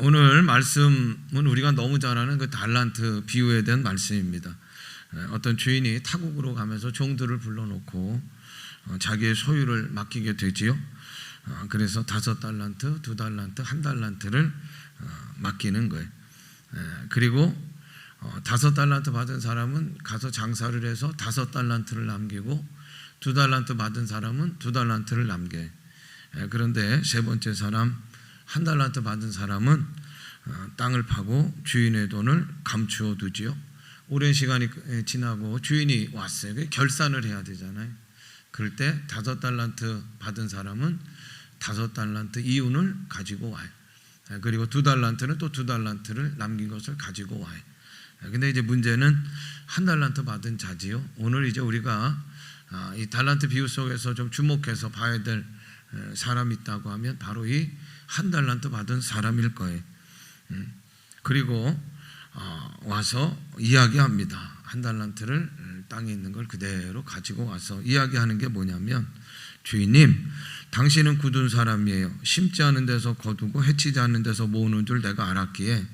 오늘 말씀은 우리가 너무 잘 아는 그 달란트 비유에 대한 말씀입니다. 어떤 주인이 타국으로 가면서 종들을 불러놓고 자기의 소유를 맡기게 되지요. 그래서 5달란트, 2달란트, 1달란트를 맡기는 거예요. 그리고 5달란트 받은 사람은 가서 장사를 해서 5달란트를 남기고 2달란트 받은 사람은 2달란트를 남겨요. 그런데 세 번째 사람 1달란트 받은 사람은 땅을 파고 주인의 돈을 감추어 두지요. 오랜 시간이 지나고 주인이 왔어요. 결산을 해야 되잖아요. 그럴 때 5달란트 받은 사람은 5달란트 이윤을 가지고 와요. 그리고 2달란트는 또 2달란트를 남긴 것을 가지고 와요. 근데 이제 문제는 1달란트 받은 자지요. 오늘 이제 우리가 이 달란트 비유 속에서 좀 주목해서 봐야 될 사람이 있다고 하면 바로 이 1달란트 받은 사람일 거예요. 그리고 와서 이야기합니다. 1달란트를 땅에 있는 걸 그대로 가지고 와서 이야기하는 게 뭐냐면, 주인님, 당신은 굳은 사람이에요. 심지 않은 데서 거두고 해치지 않는 데서 모으는 줄 내가 알았기에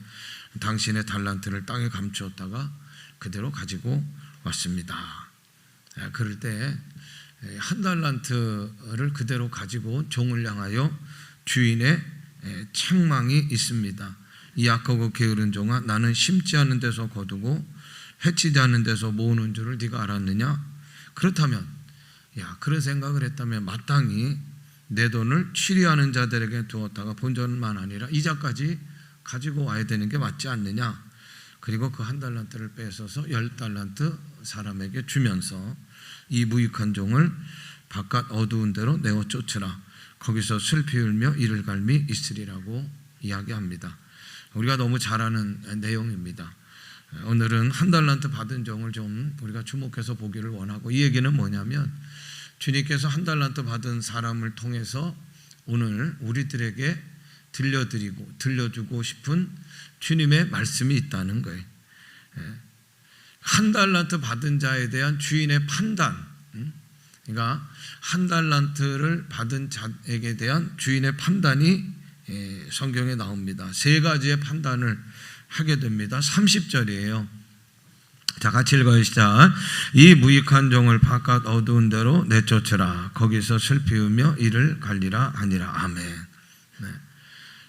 당신의 달란트를 땅에 감추었다가 그대로 가지고 왔습니다. 그럴 때 1달란트를 그대로 가지고 온 종을 향하여 주인의 책망이 있습니다. 이 악하고 게으른 종아, 나는 심지 않은 데서 거두고 해치지 않는 데서 모으는 줄을 네가 알았느냐? 그렇다면, 그런 생각을 했다면 마땅히 내 돈을 취리하는 자들에게 두었다가 본전만 아니라 이자까지 가지고 와야 되는 게 맞지 않느냐? 그리고 그 1달란트를 뺏어서 10달란트 사람에게 주면서 이 무익한 종을 바깥 어두운 데로 내어 쫓으라. 거기서 슬피 울며 이를 갈미 있으리라고 이야기합니다. 우리가 너무 잘 아는 내용입니다. 오늘은 1달란트 받은 종을 좀 우리가 주목해서 보기를 원하고, 이 얘기는 뭐냐면 주님께서 1달란트 받은 사람을 통해서 오늘 우리들에게 들려주고 싶은 주님의 말씀이 있다는 거예요. 1달란트 받은 자에 대한 주인의 판단, 그러니까 1달란트를 받은 자에게 대한 주인의 판단이 성경에 나옵니다. 3가지의 판단을 하게 됩니다. 30절이에요. 자, 같이 읽어요. 시작. 이 무익한 종을 바깥 어두운 데로 내쫓으라. 거기서 슬피 울며 이를 갈리라 하니라. 아멘.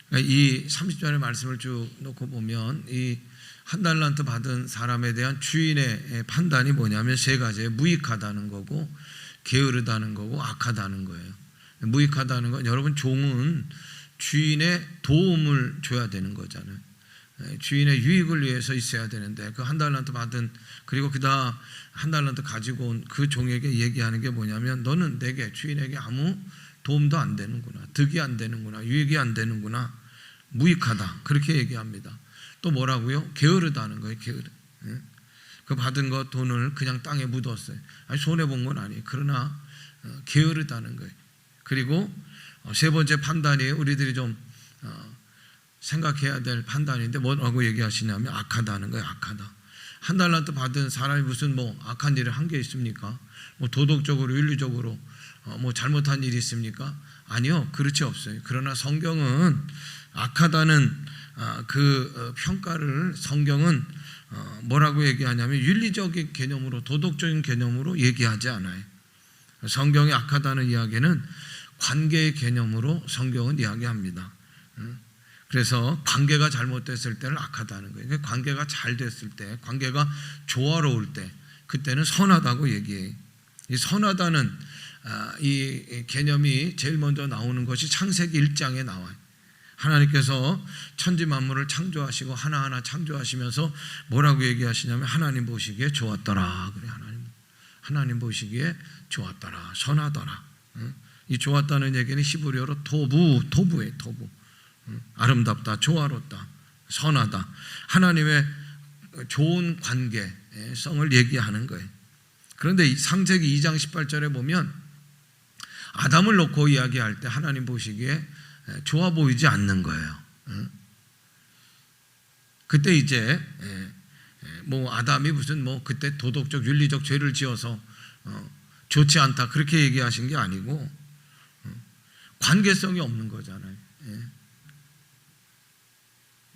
그러니까 이 30절의 말씀을 쭉 놓고 보면 이 1달란트 받은 사람에 대한 주인의 판단이 뭐냐면 3가지예요. 무익하다는 거고, 게으르다는 거고, 악하다는 거예요. 무익하다는 건, 여러분, 종은 주인의 도움을 줘야 되는 거잖아요. 주인의 유익을 위해서 있어야 되는데, 그 1달란트 받은, 그리고 그다음 1달란트 가지고 온 그 종에게 얘기하는 게 뭐냐면, 너는 내게, 주인에게 아무 도움도 안 되는구나, 득이 안 되는구나, 유익이 안 되는구나, 무익하다, 그렇게 얘기합니다. 또 뭐라고요? 게으르다는 거예요. 게으르. 그 받은 거 돈을 그냥 땅에 묻었어요. 손해본 건 아니에요. 그러나 게으르다는 거예요. 그리고 3번째 판단이 우리들이 좀 생각해야 될 판단인데, 뭐라고 얘기하시냐면 악하다는 거예요. 악하다. 1달란트 받은 사람이 무슨 악한 일을 한 게 있습니까? 도덕적으로, 윤리적으로 잘못한 일이 있습니까? 아니요, 그렇지 없어요. 그러나 성경은 악하다는 그 평가를, 성경은 뭐라고 얘기하냐면 윤리적인 개념으로, 도덕적인 개념으로 얘기하지 않아요. 성경이 악하다는 이야기는 관계의 개념으로 성경은 이야기합니다. 그래서 관계가 잘못됐을 때는 악하다는 거예요. 관계가 잘 됐을 때, 관계가 조화로울 때, 그때는 선하다고 얘기해요. 이 선하다는 이 개념이 제일 먼저 나오는 것이 창세기 1장에 나와요. 하나님께서 천지 만물을 창조하시고 하나하나 창조하시면서 뭐라고 얘기하시냐면, 하나님 보시기에 좋았더라. 그래, 하나님 보시기에 좋았더라, 선하더라. 이 좋았다는 얘기는 히브리어로 토부예요. 토부. 아름답다, 조화롭다, 선하다. 하나님의 좋은 관계성을 얘기하는 거예요. 그런데 창세기 2장 18절에 보면 아담을 놓고 이야기할 때 하나님 보시기에 좋아 보이지 않는 거예요. 그때 이제 아담이 무슨 그때 도덕적, 윤리적 죄를 지어서 좋지 않다, 그렇게 얘기하신 게 아니고 관계성이 없는 거잖아요.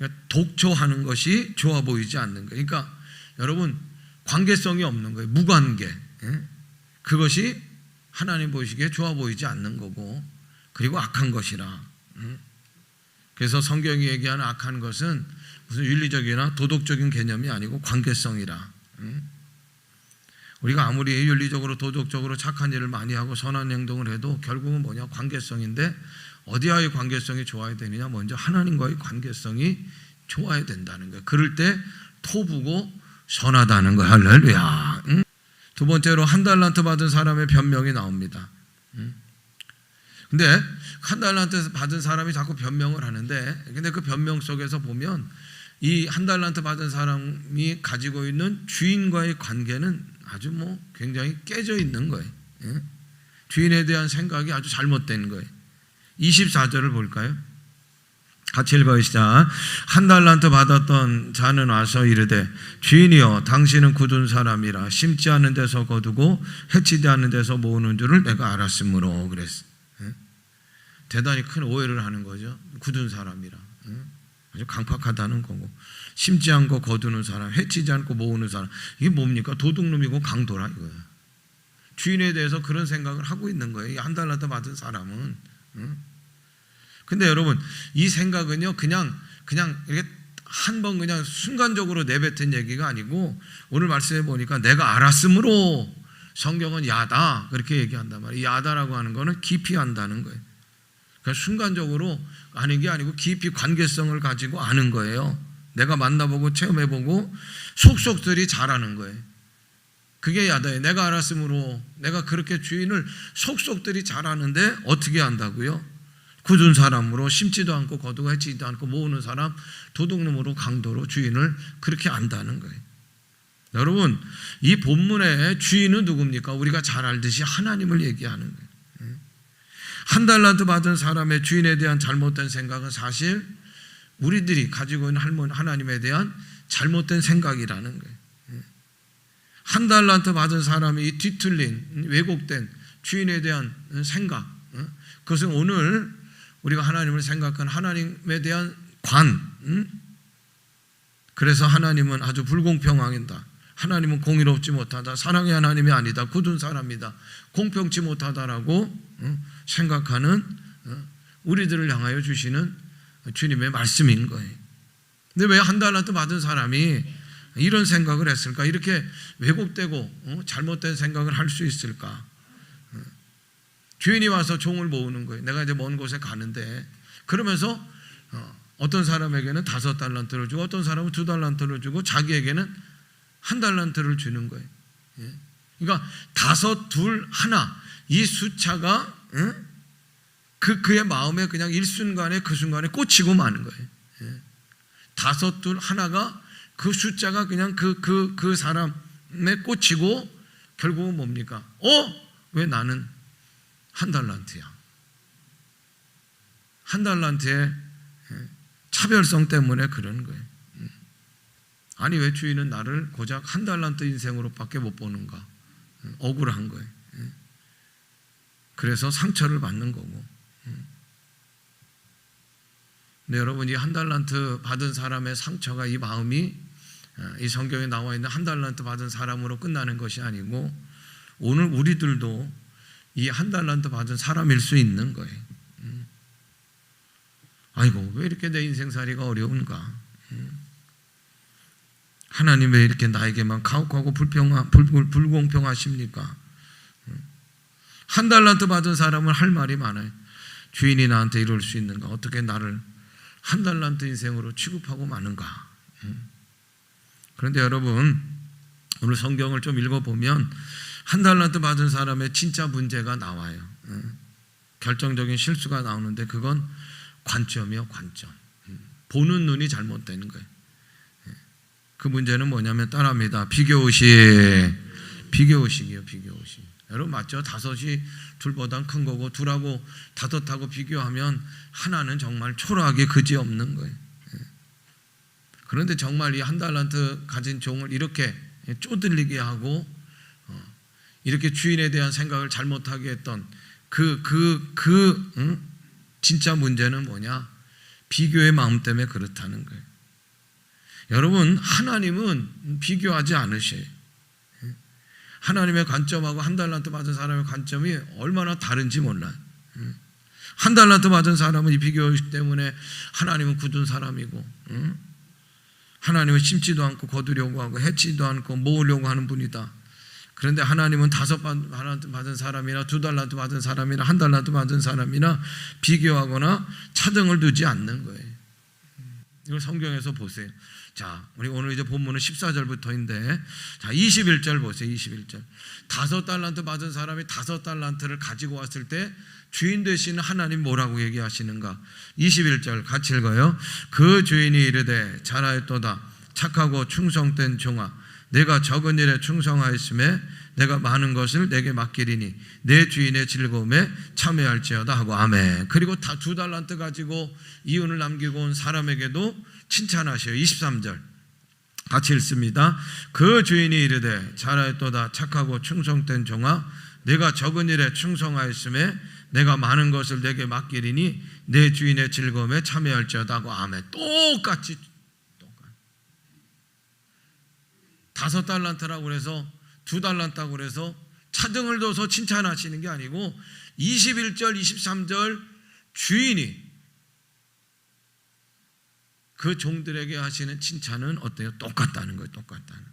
그러니까 독초하는 것이 좋아 보이지 않는 거예요. 그러니까 여러분 관계성이 없는 거예요. 무관계. 그것이 하나님 보시기에 좋아 보이지 않는 거고, 그리고 악한 것이라. 그래서 성경이 얘기하는 악한 것은 무슨 윤리적이나 도덕적인 개념이 아니고 관계성이라. 우리가 아무리 윤리적으로 도덕적으로 착한 일을 많이 하고 선한 행동을 해도 결국은 뭐냐? 관계성인데, 어디와의 관계성이 좋아야 되느냐? 먼저 하나님과의 관계성이 좋아야 된다는 거예요. 그럴 때 토부고 선하다는 거예요. 할렐루야. 두 번째로 한 달란트 받은 사람의 변명이 나옵니다. 근데 한 달란트 받은 사람이 자꾸 변명을 하는데, 근데 그 변명 속에서 보면 이 한 달란트 받은 사람이 가지고 있는 주인과의 관계는 아주 굉장히 깨져 있는 거예요. 주인에 대한 생각이 아주 잘못된 거예요. 24절을 볼까요? 같이 읽어요. 시작. 한 달란트 받았던 자는 와서 이르되, 주인이여, 당신은 굳은 사람이라 심지 않은 데서 거두고 해치지 않는 데서 모으는 줄을 내가 알았으므로. 그랬어. 대단히 큰 오해를 하는 거죠. 굳은 사람이라. 아주 강팍하다는 거고, 심지 않고 거두는 사람, 해치지 않고 모으는 사람, 이게 뭡니까? 도둑놈이고 강도라 이거예요. 주인에 대해서 그런 생각을 하고 있는 거예요. 한 달란트 받은 사람은. 근데 여러분, 이 생각은요, 그냥 이렇게 한 번 그냥 순간적으로 내뱉은 얘기가 아니고, 오늘 말씀해 보니까 내가 알았으므로, 성경은 야다 그렇게 얘기한단 말이에요. 야다라고 하는 거는 깊이 안다는 거예요. 그러니까 순간적으로 아는 게 아니고 깊이 관계성을 가지고 아는 거예요. 내가 만나보고 체험해보고 속속들이 잘하는 거예요. 그게 야다예요. 내가 알았으므로, 내가 그렇게 주인을 속속들이 잘하는데 어떻게 안다고요? 굳은 사람으로, 심지도 않고 거두고 해치지도 않고 모으는 사람, 도둑놈으로, 강도로 주인을 그렇게 안다는 거예요. 여러분, 이 본문의 주인은 누굽니까? 우리가 잘 알듯이 하나님을 얘기하는 거예요. 한 달란트 받은 사람의 주인에 대한 잘못된 생각은 사실 우리들이 가지고 있는 하나님에 대한 잘못된 생각이라는 거예요. 한 달란트 받은 사람이 뒤틀린, 왜곡된 주인에 대한 생각, 그것은 오늘 우리가 하나님을 생각한 하나님에 대한 그래서 하나님은 아주 불공평하다, 하나님은 공의롭지 못하다, 사랑의 하나님이 아니다, 굳은 사람이다, 공평치 못하다라고 생각하는 우리들을 향하여 주시는 주님의 말씀인 거예요. 근데 왜 한 달란트 받은 사람이 이런 생각을 했을까? 이렇게 왜곡되고 잘못된 생각을 할 수 있을까? 주인이 와서 종을 모으는 거예요. 내가 이제 먼 곳에 가는데, 그러면서 어떤 사람에게는 5달란트를 주고 어떤 사람은 2달란트를 주고 자기에게는 1달란트를 주는 거예요. 그러니까 5, 2, 1, 이 숫자가 그의 마음에 그냥 일순간에 그 순간에 꽂히고 마는 거예요. 5, 2, 1가 그 숫자가 그냥 그 사람에 꽂히고 결국은 뭡니까? 왜 나는 1달란트야? 1달란트의 차별성 때문에 그런 거예요. 아니, 왜 주인은 나를 고작 1달란트 인생으로밖에 못 보는가? 억울한 거예요. 그래서 상처를 받는 거고. 근데 여러분, 이 1달란트 받은 사람의 상처가, 이 마음이 이 성경에 나와 있는 1달란트 받은 사람으로 끝나는 것이 아니고, 오늘 우리들도 이 1달란트 받은 사람일 수 있는 거예요. 아이고, 왜 이렇게 내 인생살이가 어려운가? 하나님 왜 이렇게 나에게만 가혹하고 불공평하십니까? 1달란트 받은 사람은 할 말이 많아요. 주인이 나한테 이럴 수 있는가? 어떻게 나를 1달란트 인생으로 취급하고 마는가? 그런데 여러분, 오늘 성경을 좀 읽어보면 1달란트 받은 사람의 진짜 문제가 나와요. 결정적인 실수가 나오는데, 그건 관점이요, 관점. 보는 눈이 잘못되는 거예요. 그 문제는 뭐냐면 따라합니다. 비교의식이에요. 비교의식. 여러분 맞죠? 5이 둘보단 큰 거고, 2하고 5하고 비교하면 하나는 정말 초라하게 그지없는 거예요. 그런데 정말 이 1달란트 가진 종을 이렇게 쪼들리게 하고 이렇게 주인에 대한 생각을 잘못하게 했던 진짜 문제는 뭐냐? 비교의 마음 때문에 그렇다는 거예요. 여러분, 하나님은 비교하지 않으셔요. 하나님의 관점하고 한 달란트 받은 사람의 관점이 얼마나 다른지 몰라요. 한 달란트 받은 사람은 이 비교 때문에 하나님은 굳은 사람이고, 하나님은 심지도 않고 거두려고 하고 해치지도 않고 모으려고 하는 분이다. 그런데 하나님은 5달란트 받은 사람이나 2달란트 받은 사람이나 1달란트 받은 사람이나 비교하거나 차등을 두지 않는 거예요. 이걸 성경에서 보세요. 자, 우리 오늘 이제 본문은 14절부터인데, 자, 21절 보세요. 21절. 5달란트 받은 사람이 5달란트를 가지고 왔을 때 주인 되시는 하나님 뭐라고 얘기하시는가? 21절 같이 읽어요. 그 주인이 이르되 잘하였도다. 착하고 충성된 종아, 내가 적은 일에 충성하였음에 내가 많은 것을 내게 맡기리니 내 주인의 즐거움에 참여할지어다 하고 아멘. 그리고 다 2달란트 가지고 이윤을 남기고 온 사람에게도 칭찬하셔요. 23절 같이 읽습니다. 그 주인이 이르되 잘하였도다. 착하고 충성된 종아, 내가 적은 일에 충성하였음에 내가 많은 것을 내게 맡기리니 내 주인의 즐거움에 참여할지어다 하고 아멘. 똑같이 5달란트라고 그래서 2달란트라고 그래서 차등을 둬서 칭찬하시는 게 아니고 21절 23절 주인이 그 종들에게 하시는 칭찬은 어때요? 똑같다는 거예요. 똑같다는.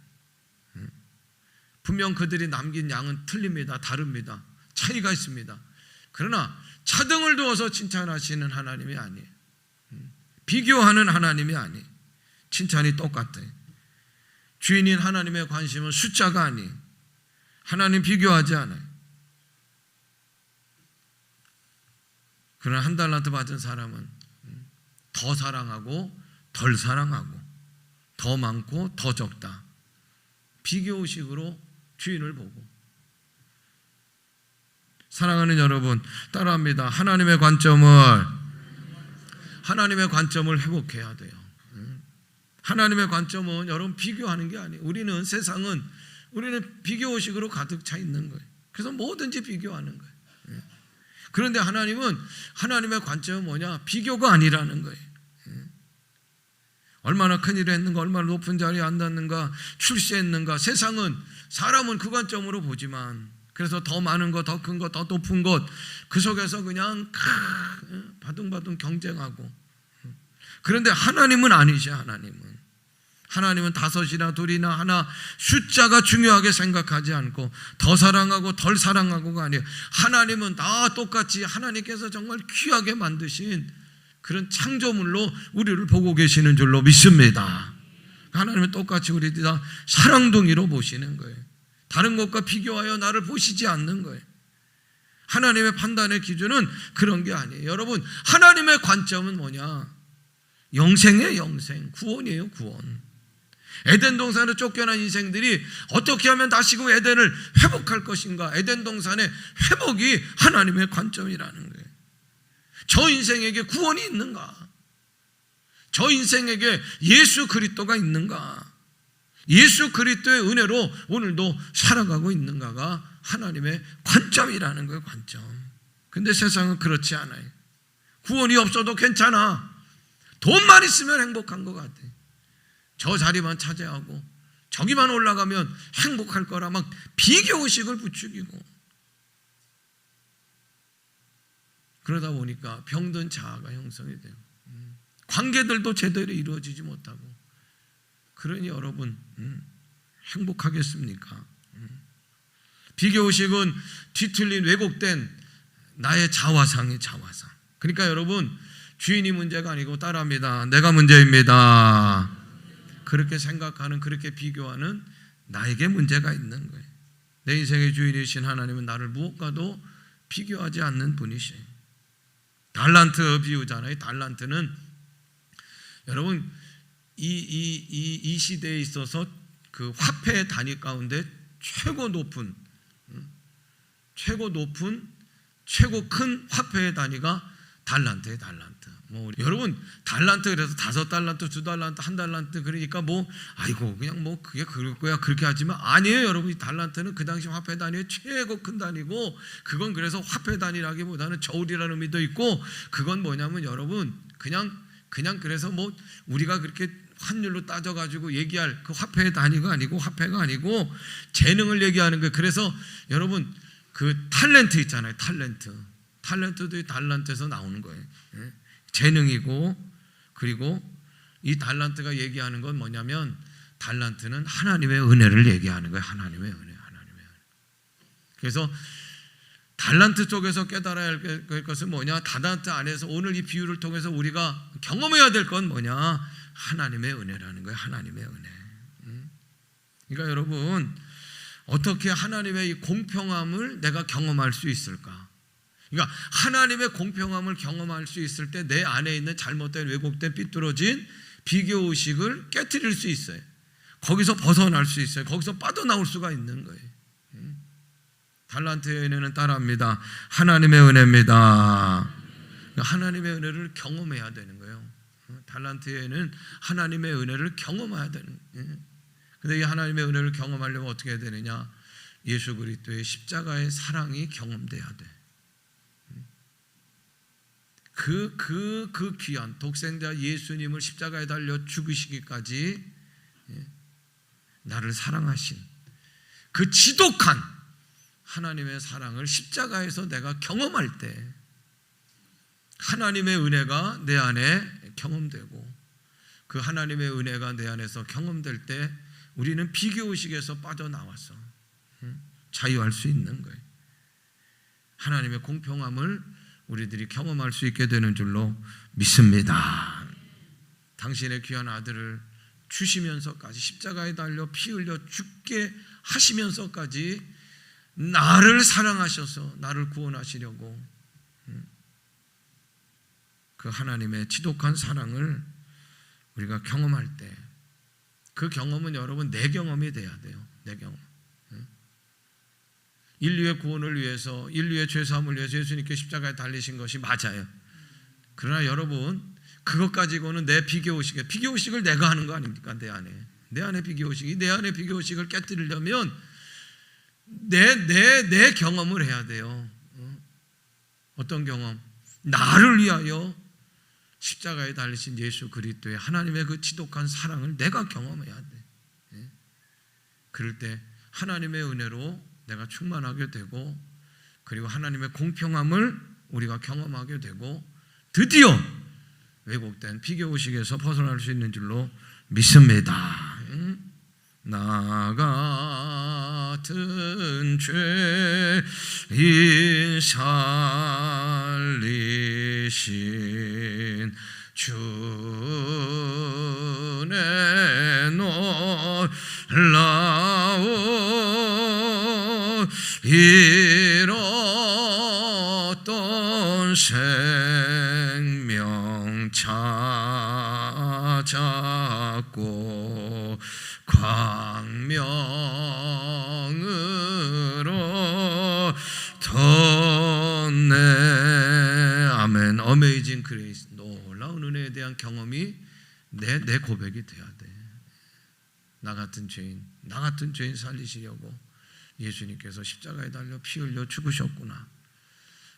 분명 그들이 남긴 양은 틀립니다. 다릅니다. 차이가 있습니다. 그러나 차등을 두어서 칭찬하시는 하나님이 아니에요. 비교하는 하나님이 아니에요. 칭찬이 똑같아요. 주인인 하나님의 관심은 숫자가 아니에요. 하나님 비교하지 않아요. 그러나 1달란트 받은 사람은 더 사랑하고 덜 사랑하고 더 많고 더 적다. 비교의식으로 주인을 보고. 사랑하는 여러분, 따라합니다. 하나님의 관점을 회복해야 돼요. 하나님의 관점은 여러분 비교하는 게 아니에요. 우리는 비교의식으로 가득 차 있는 거예요. 그래서 뭐든지 비교하는 거예요. 그런데 하나님의 관점은 뭐냐? 비교가 아니라는 거예요. 얼마나 큰 일을 했는가, 얼마나 높은 자리에 앉았는가, 출세했는가. 사람은 그 관점으로 보지만, 그래서 더 많은 것, 더 큰 것, 더 높은 것, 그 속에서 그냥 바둥바둥 경쟁하고. 그런데 하나님은 아니죠. 하나님은 5이나 2이나 하나 숫자가 중요하게 생각하지 않고 더 사랑하고 덜 사랑하고가 아니에요. 하나님은 다 똑같이 하나님께서 정말 귀하게 만드신 그런 창조물로 우리를 보고 계시는 줄로 믿습니다. 하나님은 똑같이 우리 다 사랑둥이로 보시는 거예요. 다른 것과 비교하여 나를 보시지 않는 거예요. 하나님의 판단의 기준은 그런 게 아니에요. 여러분, 하나님의 관점은 뭐냐? 영생이에요. 영생. 구원이에요. 구원. 에덴 동산에 쫓겨난 인생들이 어떻게 하면 다시금 에덴을 회복할 것인가? 에덴 동산의 회복이 하나님의 관점이라는 거예요. 저 인생에게 구원이 있는가? 저 인생에게 예수 그리스도가 있는가? 예수 그리스도의 은혜로 오늘도 살아가고 있는가가 하나님의 관점이라는 거예요. 관점. 근데 세상은 그렇지 않아요. 구원이 없어도 괜찮아. 돈만 있으면 행복한 것 같아. 저 자리만 차지하고 저기만 올라가면 행복할 거라 막 비교의식을 부추기고, 그러다 보니까 병든 자아가 형성이 돼요. 관계들도 제대로 이루어지지 못하고. 그러니 여러분, 행복하겠습니까? 비교의식은 뒤틀린 왜곡된 나의 자화상이 자화상. 그러니까 여러분, 주인이 문제가 아니고 따라합니다. 내가 문제입니다. 그렇게 생각하는, 그렇게 비교하는 나에게 문제가 있는 거예요. 내 인생의 주인이신 하나님은 나를 무엇과도 비교하지 않는 분이시에요. 달란트 비유잖아요. 달란트는 여러분 이 시대에 있어서 그 화폐 단위 가운데 최고 높은 최고 큰 화폐의 단위가 달란트예요. 달란트. 여러분, 달란트 그래서 5달란트, 2달란트, 1달란트 그러니까 아이고 그냥 그게 그럴 거야 그렇게 하지만 아니에요. 여러분, 이 달란트는 그 당시 화폐 단위의 최고 큰 단위고, 그건 그래서 화폐 단위라기보다는 저울이라는 의미도 있고, 그건 뭐냐면 여러분 그냥 그냥 그래서 뭐 우리가 그렇게 환율로 따져가지고 얘기할 그 화폐의 단위가 아니고 화폐가 아니고 재능을 얘기하는 거예요. 그래서 여러분 그 탤런트 있잖아요. 탤런트도 이 달란트에서 나오는 거예요. 재능이고, 그리고 이 달란트가 얘기하는 건 뭐냐면 달란트는 하나님의 은혜를 얘기하는 거예요. 하나님의 은혜. 그래서 달란트 쪽에서 깨달아야 할 것은 뭐냐? 달란트 안에서 오늘 이 비유를 통해서 우리가 경험해야 될 건 뭐냐? 하나님의 은혜라는 거예요. 하나님의 은혜. 그러니까 여러분, 어떻게 하나님의 이 공평함을 내가 경험할 수 있을까? 그러니까 하나님의 공평함을 경험할 수 있을 때 내 안에 있는 잘못된, 왜곡된, 삐뚤어진 비교의식을 깨트릴 수 있어요. 거기서 벗어날 수 있어요. 거기서 빠져나올 수가 있는 거예요. 달란트의 은혜는 따라합니다. 하나님의 은혜입니다. 하나님의 은혜를 경험해야 되는 거예요. 달란트의 은혜는 하나님의 은혜를 경험해야 되는 거예요. 근데 이 하나님의 은혜를 경험하려면 어떻게 해야 되느냐? 예수 그리스도의 십자가의 사랑이 경험돼야 돼. 그 귀한 독생자 예수님을 십자가에 달려 죽으시기까지 나를 사랑하신 그 지독한 하나님의 사랑을 십자가에서 내가 경험할 때 하나님의 은혜가 내 안에 경험되고, 그 하나님의 은혜가 내 안에서 경험될 때 우리는 비교의식에서 빠져나와서 자유할 수 있는 거예요. 하나님의 공평함을 우리들이 경험할 수 있게 되는 줄로 믿습니다. 당신의 귀한 아들을 주시면서까지, 십자가에 달려 피 흘려 죽게 하시면서까지 나를 사랑하셔서 나를 구원하시려고 그 하나님의 지독한 사랑을 우리가 경험할 때, 그 경험은 여러분 내 경험이 돼야 돼요. 내 경험. 인류의 구원을 위해서, 인류의 죄사함을 위해서 예수님께 십자가에 달리신 것이 맞아요. 그러나 여러분, 그것 가지고는 내 비교의식을 내가 하는 거 아닙니까? 내 안에 비교의식을 깨뜨리려면 내 경험을 해야 돼요. 어떤 경험? 나를 위하여 십자가에 달리신 예수 그리스도의 하나님의 그 지독한 사랑을 내가 경험해야 돼. 그럴 때 하나님의 은혜로 내가 충만하게 되고, 그리고 하나님의 공평함을 우리가 경험하게 되고, 드디어 왜곡된 비교의식에서 벗어날 수 있는 줄로 믿습니다. 나 같은 죄인 살리신 주의 놀라운 잃었던 생명 찾았고 광명으로 덧내. 아멘. 어메이징 그레이스, 놀라운 은혜에 대한 경험이 내 고백이 돼야 돼. 나 같은 죄인 살리시려고 예수님께서 십자가에 달려 피 흘려 죽으셨구나.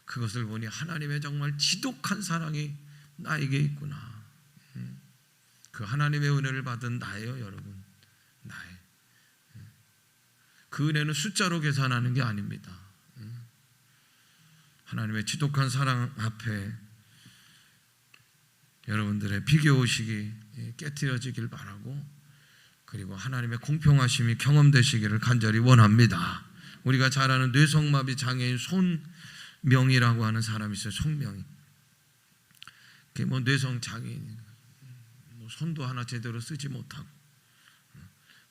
그것을 보니 하나님의 정말 지독한 사랑이 나에게 있구나. 그 하나님의 은혜를 받은 나예요, 여러분. 나의. 그 은혜는 숫자로 계산하는 게 아닙니다. 하나님의 지독한 사랑 앞에 여러분들의 비교의식이 깨트려지길 바라고, 그리고 하나님의 공평하심이 경험되시기를 간절히 원합니다. 우리가 잘 아는 뇌성마비 장애인 손명이라고 하는 사람이 있어요. 손명이. 그게 뭐 뇌성 장애인, 뭐 손도 하나 제대로 쓰지 못하고,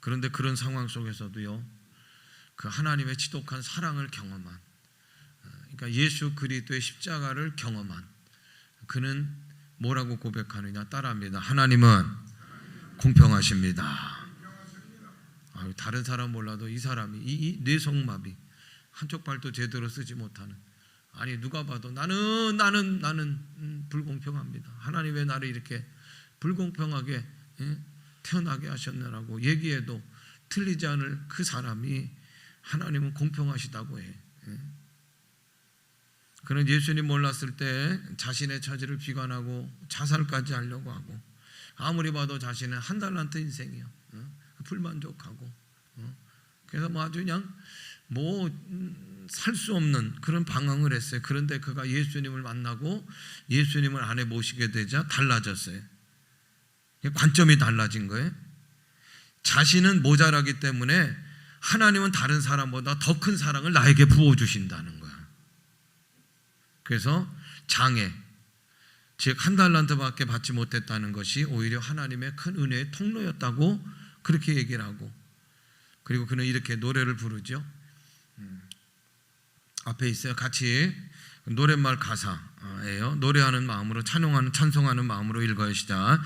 그런데 그런 상황 속에서도요, 그 하나님의 지독한 사랑을 경험한, 그러니까 예수 그리스도의 십자가를 경험한 그는 뭐라고 고백하느냐? 따라합니다. 하나님은 공평하십니다. 다른 사람 몰라도 이 사람이 이 뇌성마비, 한쪽 발도 제대로 쓰지 못하는, 아니 누가 봐도 나는 불공평합니다. 하나님 왜 나를 이렇게 불공평하게 태어나게 하셨느라고 얘기해도 틀리지 않을 그 사람이 하나님은 공평하시다고 해. 그는 예수님 몰랐을 때 자신의 처지를 비관하고 자살까지 하려고 하고, 아무리 봐도 자신은 한 달란트 인생이요, 불만족하고, 그래서 뭐 아주 그냥 뭐 살 수 없는 그런 방황을 했어요. 그런데 그가 예수님을 만나고 예수님을 안에 모시게 되자 달라졌어요. 관점이 달라진 거예요. 자신은 모자라기 때문에 하나님은 다른 사람보다 더 큰 사랑을 나에게 부어주신다는 거야. 그래서 장애, 즉 한 달란트밖에 받지 못했다는 것이 오히려 하나님의 큰 은혜의 통로였다고 그렇게 얘기를 하고, 그리고 그는 이렇게 노래를 부르죠. 앞에 있어요. 같이 노랫말 가사예요. 노래하는 마음으로, 찬송하는 마음으로 읽어요. 시작.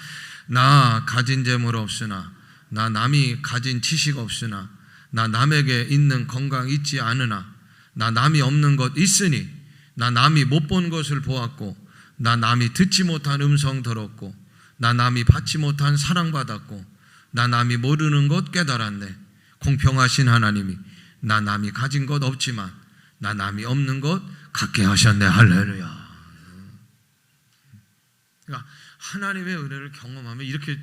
나 가진 재물 없으나, 나 남이 가진 지식 없으나, 나 남에게 있는 건강 있지 않으나, 나 남이 없는 것 있으니, 나 남이 못 본 것을 보았고, 나 남이 듣지 못한 음성 들었고, 나 남이 받지 못한 사랑받았고, 나 남이 모르는 것 깨달았네. 공평하신 하나님이 나 남이 가진 것 없지만 나 남이 없는 것 갖게 하셨네. 할렐루야. 그러니까 하나님의 은혜를 경험하면 이렇게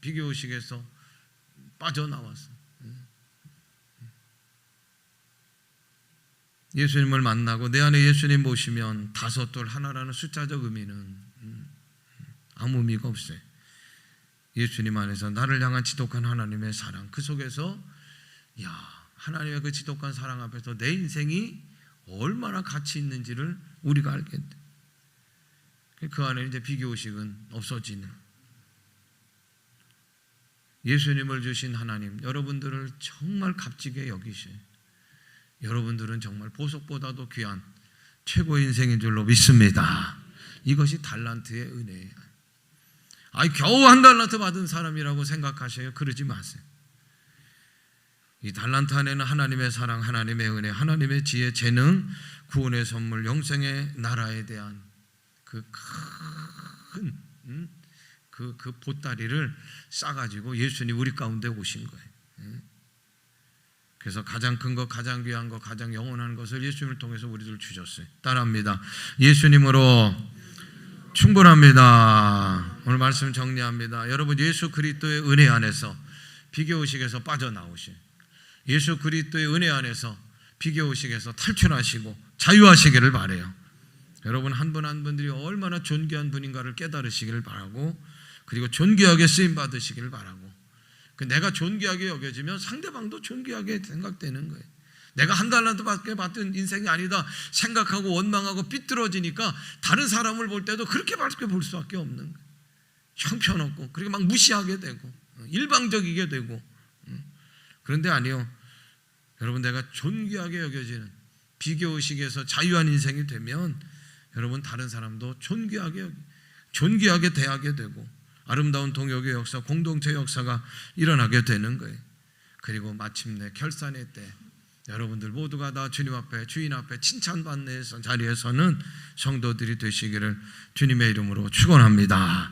비교의식에서 빠져나왔어. 예수님을 만나고 내 안에 예수님 모시면 다섯 돌 하나라는 숫자적 의미는 아무 의미가 없어요. 예수님 안에서 나를 향한 지독한 하나님의 사랑, 그 속에서 하나님의 그 지독한 사랑 앞에서 내 인생이 얼마나 가치 있는지를 우리가 알게 돼. 그 안에 이제 비교의식은 없어지는, 예수님을 주신 하나님, 여러분들을 정말 값지게 여기셔요. 여러분들은 정말 보석보다도 귀한 최고의 인생인 줄로 믿습니다. 이것이 달란트의 은혜예요. 겨우 한 달란트 받은 사람이라고 생각하셔요. 그러지 마세요. 이 달란트 안에는 하나님의 사랑, 하나님의 은혜, 하나님의 지혜, 재능, 구원의 선물, 영생의 나라에 대한 그 큰 그 보따리를 싸가지고 예수님 우리 가운데 오신 거예요. 그래서 가장 큰 것, 가장 귀한 것, 가장 영원한 것을 예수님을 통해서 우리들 주셨어요. 따라합니다. 예수님으로 충분합니다. 오늘 말씀 정리합니다. 여러분, 예수 그리스도의 은혜 안에서 비교의식에서 빠져나오신, 예수 그리스도의 은혜 안에서 비교의식에서 탈출하시고 자유하시기를 바라요. 여러분 한 분 한 분들이 얼마나 존귀한 분인가를 깨달으시기를 바라고, 그리고 존귀하게 쓰임 받으시기를 바라고, 내가 존귀하게 여겨지면 상대방도 존귀하게 생각되는 거예요. 내가 한 달란트밖에 받은 인생이 아니다 생각하고 원망하고 삐뚤어지니까 다른 사람을 볼 때도 그렇게 밝게 볼 수밖에 없는 거예요. 형편없고, 그리고 막 무시하게 되고 일방적이게 되고. 그런데 아니요. 여러분, 내가 존귀하게 여겨지는 비교의식에서 자유한 인생이 되면 여러분 다른 사람도 존귀하게 대하게 되고 아름다운 동역의 역사, 공동체 역사가 일어나게 되는 거예요. 그리고 마침내 결산의 때 여러분들 모두가 다 주님 앞에, 주인 앞에 칭찬받는 자리에서는 성도들이 되시기를 주님의 이름으로 축원합니다.